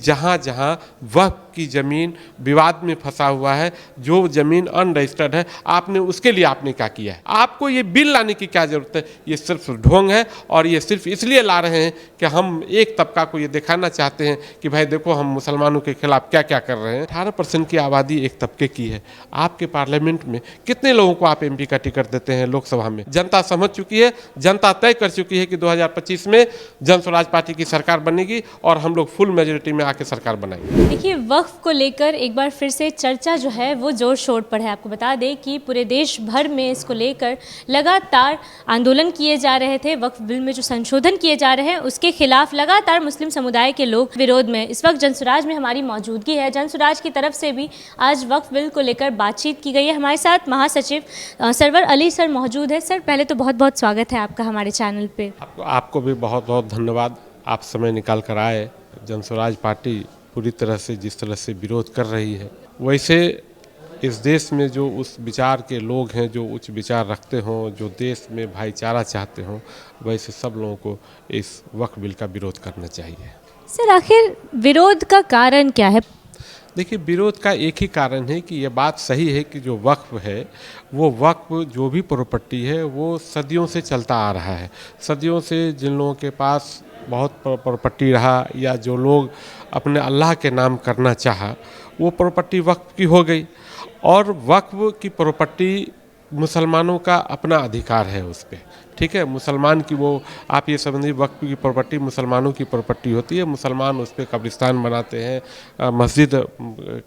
जहाँ जहाँ वक्फ की ज़मीन विवाद में फंसा हुआ है, जो ज़मीन अनरजिस्टर्ड है, आपने उसके लिए आपने क्या किया है? आपको ये बिल लाने की क्या ज़रूरत है? ये सिर्फ ढोंग है और ये सिर्फ इसलिए ला रहे हैं कि हम एक तबका को ये दिखाना चाहते हैं कि भाई देखो हम मुसलमानों के खिलाफ क्या क्या कर रहे हैं। 18% की आबादी एक तबके की है। आपके पार्लियामेंट में कितने लोगों को आप MP का टिकट देते हैं? लोकसभा में जनता समझ चुकी है, जनता तय कर चुकी है कि 2025 में जन स्वराज पार्टी की सरकार बनेगी और हम लोग फुल मेजोरिटी में आके सरकार बनाएंगे। देखिए, वक्फ को लेकर एक बार फिर से चर्चा जो है वो जोर शोर पर है। आपको बता दें कि पूरे देश भर में इसको लेकर लगातार आंदोलन किए जा रहे थे। वक्फ बिल में जो संशोधन किए जा रहे हैं उसके खिलाफ लगातार मुस्लिम समुदाय के लोग विरोध में। इस वक्त जनसुराज में हमारी मौजूदगी है। जनसुराज की तरफ से भी आज वक्फ बिल को लेकर बातचीत की गई है। हमारे साथ महासचिव सरवर अली सर मौजूद है। सर, पहले तो बहुत बहुत स्वागत है आपका हमारे चैनल पे। आपको भी बहुत बहुत धन्यवाद, आप समय निकाल कर आए। जनसुराज पार्टी पूरी तरह से जिस तरह से विरोध कर रही है, वैसे इस देश में जो उस विचार के लोग हैं, जो उच्च विचार रखते हों, जो देश में भाईचारा चाहते हों, वैसे सब लोगों को इस वक्फ बिल का विरोध करना चाहिए। सर, आखिर विरोध का कारण क्या है? देखिए, विरोध का एक ही कारण है कि ये बात सही है कि जो वक्फ है, वो वक्फ जो भी प्रॉपर्टी है वो सदियों से चलता आ रहा है। सदियों से जिन लोगों के पास बहुत प्रॉपर्टी रहा या जो लोग अपने अल्लाह के नाम करना चाहा, वो प्रॉपर्टी वक्फ की हो गई। और वक्फ की प्रॉपर्टी मुसलमानों का अपना अधिकार है उस पर, ठीक है। मुसलमान की वो, आप ये समझिए, वक्फ की प्रॉपर्टी मुसलमानों की प्रॉपर्टी होती है। मुसलमान उस पर कब्रिस्तान बनाते हैं, मस्जिद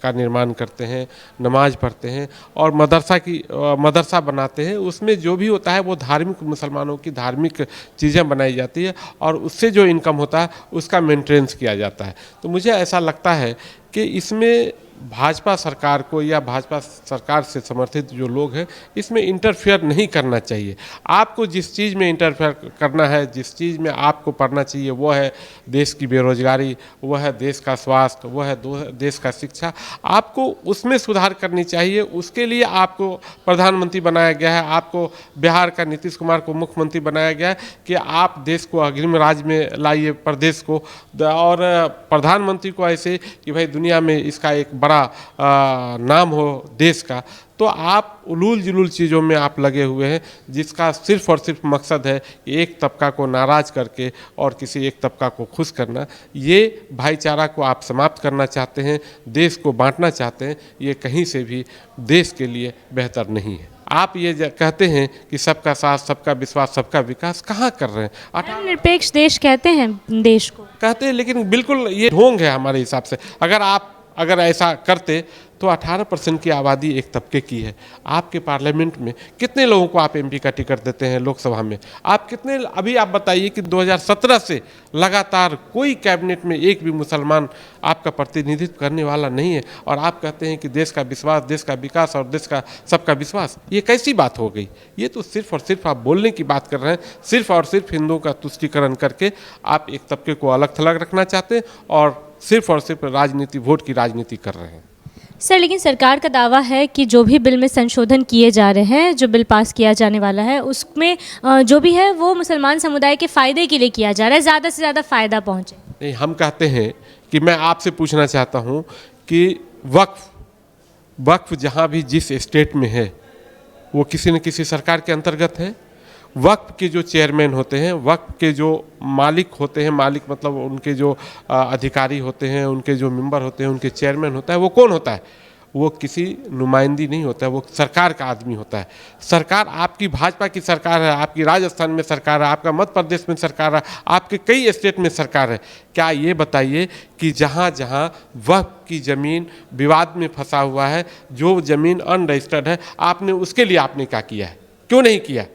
का निर्माण करते हैं, नमाज पढ़ते हैं और मदरसा बनाते हैं। उसमें जो भी होता है वो धार्मिक, मुसलमानों की धार्मिक चीज़ें बनाई जाती है और उससे जो इनकम होता है उसका मेंटेनेंस किया जाता है। तो मुझे ऐसा लगता है कि इसमें भाजपा सरकार को या भाजपा सरकार से समर्थित जो लोग हैं, इसमें इंटरफेयर नहीं करना चाहिए। आपको जिस चीज़ में इंटरफेयर करना है, जिस चीज़ में आपको पढ़ना चाहिए, वो है देश की बेरोजगारी, वो है देश का स्वास्थ्य, वो है देश का शिक्षा। आपको उसमें सुधार करनी चाहिए। उसके लिए आपको प्रधानमंत्री बनाया गया है, आपको बिहार का नीतीश कुमार को मुख्यमंत्री बनाया गया है कि आप देश को अग्रिम राज्य में लाइए, प्रदेश को। और प्रधानमंत्री को ऐसे कि भाई दुनिया में इसका एक बड़ा नाम हो देश का। तो आप उलूल जुलूल चीज़ों में आप लगे हुए हैं, जिसका सिर्फ और सिर्फ मकसद है कि एक तबका को नाराज़ करके और किसी एक तबका को खुश करना। ये भाईचारा को आप समाप्त करना चाहते हैं, देश को बांटना चाहते हैं। ये कहीं से भी देश के लिए बेहतर नहीं है। आप ये कहते हैं कि सबका साथ, सबका विश्वास, सबका विकास, कहाँ कर रहे हैं? धर्मनिरपेक्ष देश कहते हैं देश को, कहते हैं, लेकिन बिल्कुल ये ढोंग है हमारे हिसाब से। अगर ऐसा करते तो 18% की आबादी एक तबके की है। आपके पार्लियामेंट में कितने लोगों को आप MP का टिकट देते हैं? लोकसभा में आप कितने? अभी आप बताइए कि 2017 से लगातार कोई कैबिनेट में एक भी मुसलमान आपका प्रतिनिधित्व करने वाला नहीं है और आप कहते हैं कि देश का विश्वास, देश का विकास और देश का सबका विश्वास। ये कैसी बात हो गई? ये तो सिर्फ और सिर्फ आप बोलने की बात कर रहे हैं। सिर्फ और सिर्फ हिंदुओं का तुष्टीकरण करके आप एक तबके को अलग थलग रखना चाहते हैं और सिर्फ राजनीति, वोट की राजनीति कर रहे हैं। सर, लेकिन सरकार का दावा है कि जो भी बिल में संशोधन किए जा रहे हैं, जो बिल पास किया जाने वाला है, उसमें जो भी है वो मुसलमान समुदाय के फ़ायदे के लिए किया जा रहा है, ज़्यादा से ज़्यादा फ़ायदा पहुँचे। नहीं, हम कहते हैं कि मैं आपसे पूछना चाहता हूं कि वक्फ जहां भी जिस स्टेट में है वो किसी न किसी सरकार के अंतर्गत है। वक्फ के जो चेयरमैन होते हैं, वक्फ के जो मालिक होते हैं, मालिक मतलब उनके जो अधिकारी होते हैं, उनके जो मेंबर होते हैं, उनके चेयरमैन होता है, वो कौन होता है? वो किसी नुमाइंदी नहीं होता है, वो सरकार का आदमी होता है। सरकार आपकी भाजपा की सरकार है, आपकी राजस्थान में सरकार है, आपका मध्य प्रदेश में सरकार है, आपके कई स्टेट में सरकार है। क्या ये बताइए कि जहाँ जहाँ वक्फ की ज़मीन विवाद में फंसा हुआ है, जो ज़मीन अनरजिस्टर्ड है, आपने उसके लिए आपने क्या किया है? क्यों नहीं किया?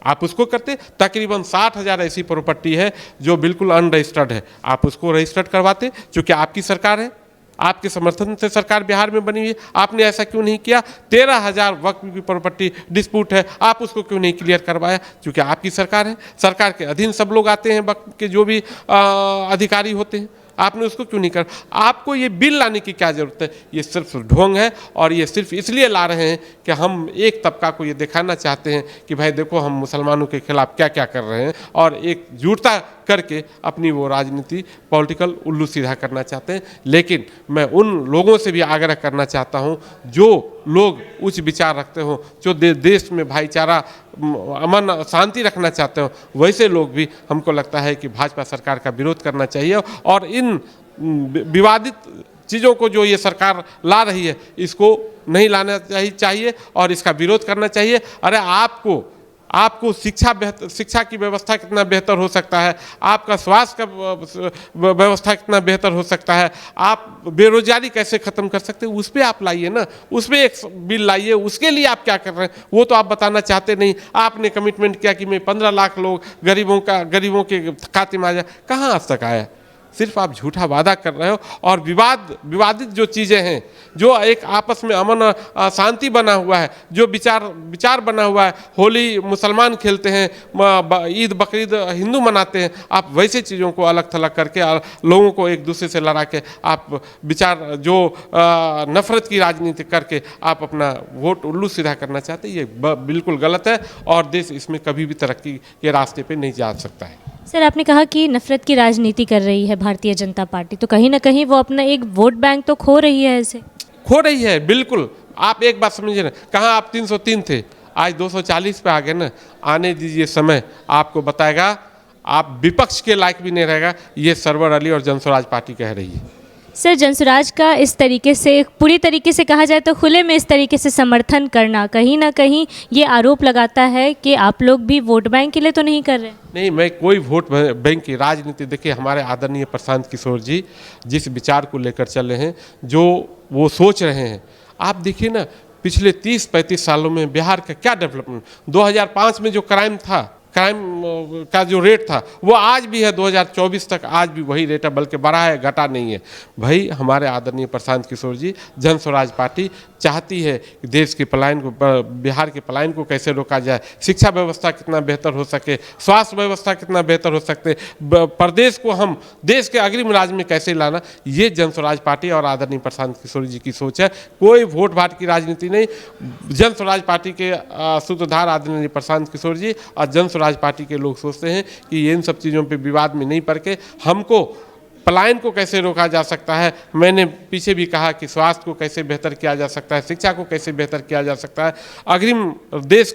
आप उसको करते। तकरीबन 60,000 ऐसी प्रॉपर्टी है जो बिल्कुल अनरजिस्टर्ड है, आप उसको रजिस्टर्ड करवाते। चूँकि आपकी सरकार है, आपके समर्थन से सरकार बिहार में बनी हुई है, आपने ऐसा क्यों नहीं किया? 13,000 वक्फ की प्रॉपर्टी डिस्प्यूट है, आप उसको क्यों नहीं क्लियर करवाया? क्योंकि आपकी सरकार है, सरकार के अधीन सब लोग आते हैं, वक्फ के जो भी अधिकारी होते हैं, आपने उसको क्यों नहीं कर? आपको ये बिल लाने की क्या ज़रूरत है? ये सिर्फ ढोंग है और ये सिर्फ इसलिए ला रहे हैं कि हम एक तबका को ये दिखाना चाहते हैं कि भाई देखो हम मुसलमानों के खिलाफ क्या क्या कर रहे हैं और एकजुटता करके अपनी वो राजनीति पॉलिटिकल उल्लू सीधा करना चाहते हैं। लेकिन मैं उन लोगों से भी आग्रह करना चाहता हूं जो लोग उच्च विचार रखते हो, जो देश में भाईचारा अमन शांति रखना चाहते हो, वैसे लोग भी हमको लगता है कि भाजपा सरकार का विरोध करना चाहिए और इन विवादित चीज़ों को जो ये सरकार ला रही है इसको नहीं लाना चाहिए और इसका विरोध करना चाहिए। अरे आपको शिक्षा की व्यवस्था कितना बेहतर हो सकता है, आपका स्वास्थ्य का व्यवस्था कितना बेहतर हो सकता है, आप बेरोजगारी कैसे ख़त्म कर सकते हैं, उस पर आप लाइए ना, उस पर एक बिल लाइए। उसके लिए आप क्या कर रहे हैं वो तो आप बताना चाहते नहीं। आपने कमिटमेंट किया कि मैं 15 लाख लोग गरीबों के खाते में आ जाए, कहाँ आज तक आया? सिर्फ आप झूठा वादा कर रहे हो और विवादित जो चीज़ें हैं, जो एक आपस में अमन शांति बना हुआ है, जो विचार बना हुआ है, होली मुसलमान खेलते हैं, ईद बकरीद हिंदू मनाते हैं, आप वैसे चीज़ों को अलग थलग करके लोगों को एक दूसरे से लड़ा के आप विचार जो नफरत की राजनीति करके आप अपना वोट उल्लू सीधा करना चाहते हैं, ये बिल्कुल गलत है और देश इसमें कभी भी तरक्की के रास्ते पे नहीं जा सकता है। सर, आपने कहा कि नफरत की राजनीति कर रही है भारतीय जनता पार्टी, तो कहीं ना कहीं वो अपना एक वोट बैंक तो खो रही है, ऐसे खो रही है। बिल्कुल, आप एक बात समझिए ना, कहाँ आप 303 थे, आज 240 पे आ गए ना। आने दीजिए समय, आपको बताएगा, आप विपक्ष के लायक भी नहीं रहेगा। ये सरवर अली और जनस्वराज पार्टी कह रही है। सर, जनसुराज का इस तरीके से पूरी तरीके से कहा जाए तो खुले में इस तरीके से समर्थन करना कहीं ना कहीं ये आरोप लगाता है कि आप लोग भी वोट बैंक के लिए तो नहीं कर रहे। नहीं, मैं कोई वोट बैंक की राजनीति, देखिए हमारे आदरणीय प्रशांत किशोर जी जिस विचार को लेकर चल रहे हैं, जो वो सोच रहे हैं, आप देखिए ना, पिछले 30-35 सालों में बिहार का क्या डेवलपमेंट। 2005 में जो क्राइम का जो रेट था वो आज भी है, 2024 तक आज भी वही रेट है, बल्कि बढ़ा है, घटा नहीं है। भाई, हमारे आदरणीय प्रशांत किशोर जी, जनस्वराज पार्टी चाहती है कि देश के पलायन को, बिहार के पलायन को कैसे रोका जाए, शिक्षा व्यवस्था कितना बेहतर हो सके, स्वास्थ्य व्यवस्था कितना बेहतर हो सकते, प्रदेश को हम देश के अग्रिम राज्य में कैसे लाना, ये जनस्वराज पार्टी और आदरणीय प्रशांत किशोर जी की सोच है। कोई वोट भाट की राजनीति नहीं। जनस्वराज पार्टी के सूत्रधार आदरणीय प्रशांत किशोर जी और जनस्वराज पार्टी के लोग सोचते हैं कि इन सब चीज़ों पे विवाद में नहीं पड़ के हमको पलायन को कैसे रोका जा सकता है। मैंने पीछे भी कहा कि स्वास्थ्य को कैसे बेहतर किया जा सकता है, शिक्षा को कैसे बेहतर किया जा सकता है, अग्रिम प्रदेश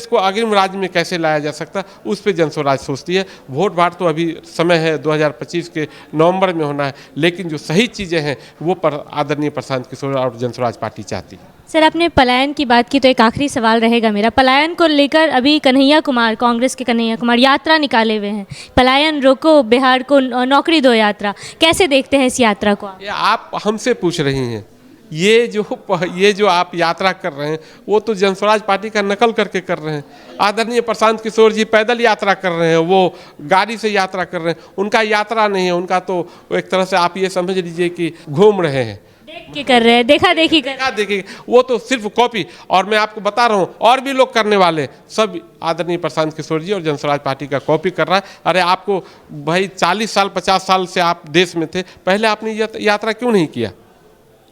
को अग्रिम राज्य में कैसे लाया जा सकता है, उस पर जनस्वराज सोचती है। वोट भाट तो अभी समय है, 2025 के नवंबर में होना है, लेकिन जो सही चीज़ें हैं वो आदरणीय प्रशांत किशोर और जनस्वराज पार्टी चाहती है। सर, आपने पलायन की बात की तो एक आखिरी सवाल रहेगा मेरा। पलायन को लेकर अभी कन्हैया कुमार, कांग्रेस के कन्हैया कुमार यात्रा निकाले हुए हैं, पलायन रोको बिहार को नौकरी दो यात्रा, कैसे देखते हैं इस यात्रा को आप हमसे पूछ रही हैं। ये जो आप यात्रा कर रहे हैं वो तो जनस्वराज पार्टी का नकल करके कर रहे हैं। आदरणीय प्रशांत किशोर जी पैदल यात्रा कर रहे हैं, वो गाड़ी से यात्रा कर रहे हैं। उनका यात्रा नहीं है, उनका तो एक तरह से आप ये समझ लीजिए कि घूम रहे हैं, देख के कर रहे हैं, देखा देखी, वो तो सिर्फ कॉपी। और मैं आपको बता रहा हूँ और भी लोग करने वाले, सब आदरणीय प्रशांत किशोर जी और जनस्वराज पार्टी का कॉपी कर रहा है। अरे आपको भाई 40 साल 50 साल से आप देश में थे, पहले आपने यात्रा क्यों नहीं किया?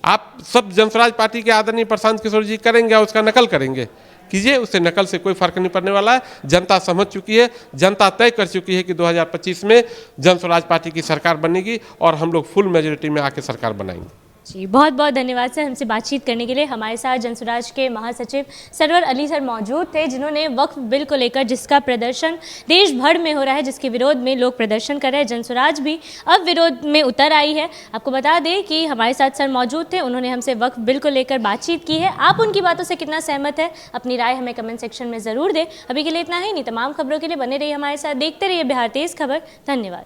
आप सब जनस्वराज पार्टी के आदरणीय प्रशांत किशोर जी करेंगे और उसका नकल करेंगे, कीजिए, उससे नकल से कोई फर्क नहीं पड़ने वाला है। जनता समझ चुकी है, जनता तय कर चुकी है कि 2025 में जनस्वराज पार्टी की सरकार बनेगी और हम लोग फुल मेजोरिटी में आके सरकार बनाएंगे। जी, बहुत बहुत धन्यवाद सर हमसे बातचीत करने के लिए। हमारे साथ जनसुराज के महासचिव सरवर अली सर मौजूद थे, जिन्होंने वक्फ बिल को लेकर जिसका प्रदर्शन देश भर में हो रहा है, जिसके विरोध में लोग प्रदर्शन कर रहे हैं, जनसुराज भी अब विरोध में उतर आई है। आपको बता दें कि हमारे साथ सर मौजूद थे, उन्होंने हमसे वक्फ बिल को लेकर बातचीत की है। आप उनकी बातों से कितना सहमत है, अपनी राय हमें कमेंट सेक्शन में ज़रूर दें। अभी के लिए इतना ही नहीं, तमाम खबरों के लिए बने रहिए हमारे साथ, देखते रहिए बिहार तेज़ खबर। धन्यवाद।